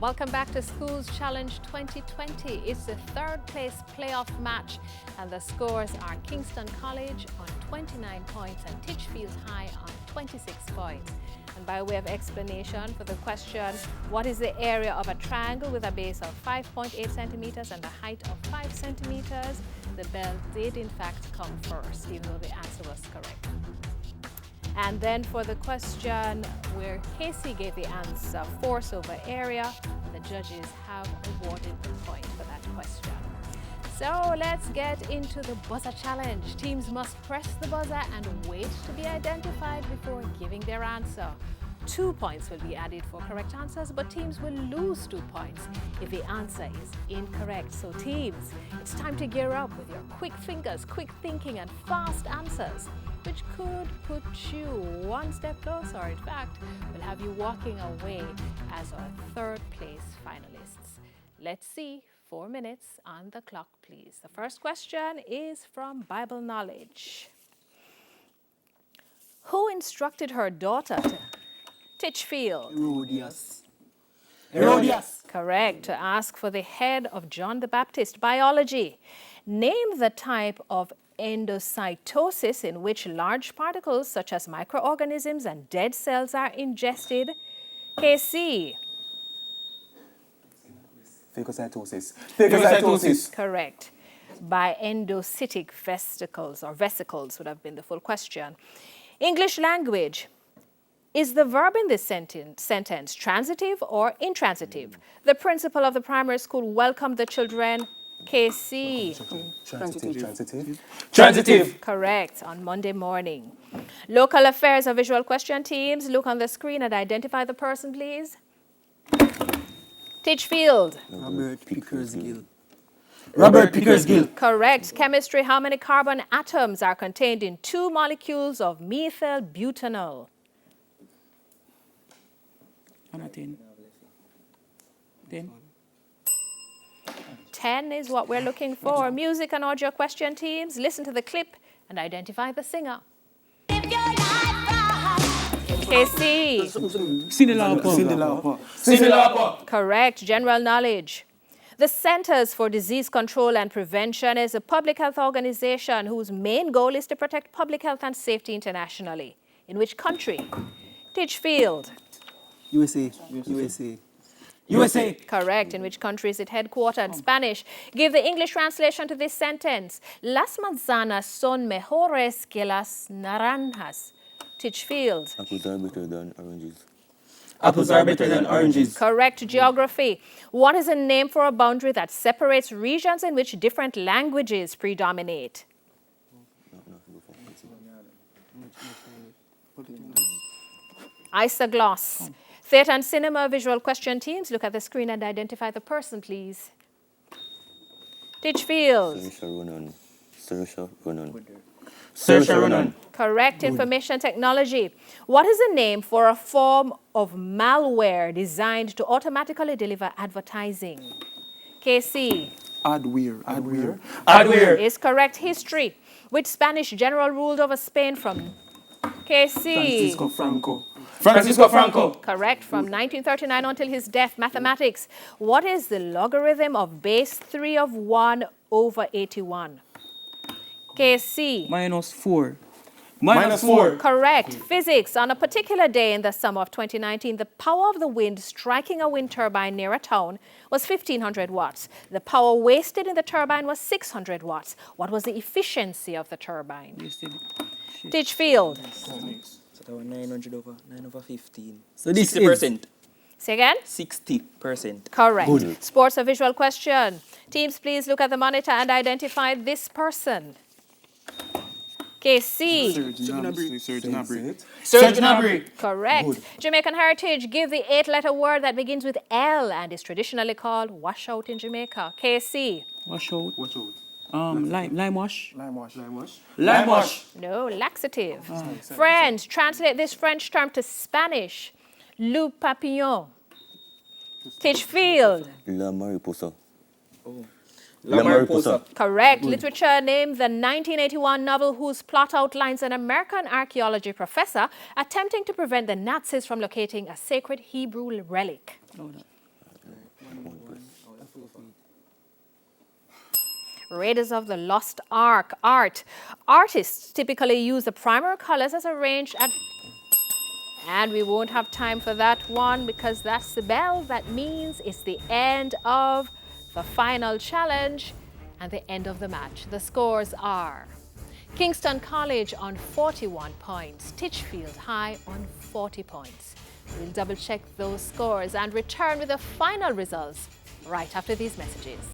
Welcome back to Schools Challenge 2020. It's the third place playoff match and the scores are Kingston College on 29 points and Titchfield High on 26 points. And by way of explanation for the question, what is the area of a triangle with a base of 5.8 centimeters and a height of 5 centimeters? The bell did in fact come first, even though the answer was correct. And then for the question where Casey gave the answer, force over area, the judges have awarded the point for that question. So let's get into the buzzer challenge. Teams must press the buzzer and wait to be identified before giving their answer. 2 points will be added for correct answers, but teams will lose 2 points if the answer is incorrect. So teams, it's time to gear up with your quick fingers, quick thinking and fast answers, which could put you one step closer, or in fact, will have you walking away as our third place finalists. Let's see, 4 minutes on the clock, please. The first question is from Bible Knowledge. Who instructed her daughter to Titchfield? Herodias. Correct, to ask for the head of John the Baptist. Biology. Name the type of endocytosis in which large particles such as microorganisms and dead cells are ingested. KC. Phagocytosis. Correct. By endocytic vesicles, or vesicles would have been the full question. English language. Is the verb in this sentence transitive or intransitive? The principal of the primary school welcomed the children. KC. Transitive. Correct, on Monday morning. Local affairs or visual question teams, look on the screen and identify the person, please. Titchfield. Robert Pickersgill. Correct. Chemistry, how many carbon atoms are contained in 2 molecules of methyl butanol? 10 is what we're looking for. Music and audio question teams, listen to the clip and identify the singer. KC. Cindy Lauper. Correct. General knowledge. The Centers for Disease Control and Prevention is a public health organization whose main goal is to protect public health and safety internationally. In which country? Titchfield. USA. Correct. In which country is it headquartered? Spanish. Give the English translation to this sentence. Las manzanas son mejores que las naranjas. Titchfield. Apples are better than oranges. Apples are better than oranges. Correct. Geography. What is a name for a boundary that separates regions in which different languages predominate? Isogloss. Theatre and cinema visual question teams, look at the screen and identify the person, please. Titchfield. Saoirse Ronan. Correct. Information technology. What is the name for a form of malware designed to automatically deliver advertising? KC. Adware. Is correct. History. Which Spanish general ruled over Spain from KC? Francisco Franco. Correct. From 1939 until his death. Mathematics. What is the logarithm of base 3 of 1 over 81? KC. -4. Correct. Physics. On a particular day in the summer of 2019, the power of the wind striking a wind turbine near a town was 1,500 watts. The power wasted in the turbine was 600 watts. What was the efficiency of the turbine? Titchfield. 900 over 9 over 15. So this 60%. Say again? 60%. Correct. Good. Sports or visual question. Teams, please look at the monitor and identify this person. KC. Serge Gnabry. Correct. Good. Jamaican heritage. Give the 8-letter word that begins with L and is traditionally called washout in Jamaica. KC. Washout. Lime wash. Lime wash. No, laxative. French. Translate this French term to Spanish. Loup papillon. Titchfield. La mariposa. La Mariposa. Correct. Literature. Name the 1981 novel whose plot outlines an American archaeology professor attempting to prevent the Nazis from locating a sacred Hebrew relic. Raiders of the Lost Ark, art. Artists typically use the primary colors as arranged at... And we won't have time for that one because that's the bell. That means it's the end of the final challenge and the end of the match. The scores are Kingston College on 41 points, Titchfield High on 40 points. We'll double check those scores and return with the final results right after these messages.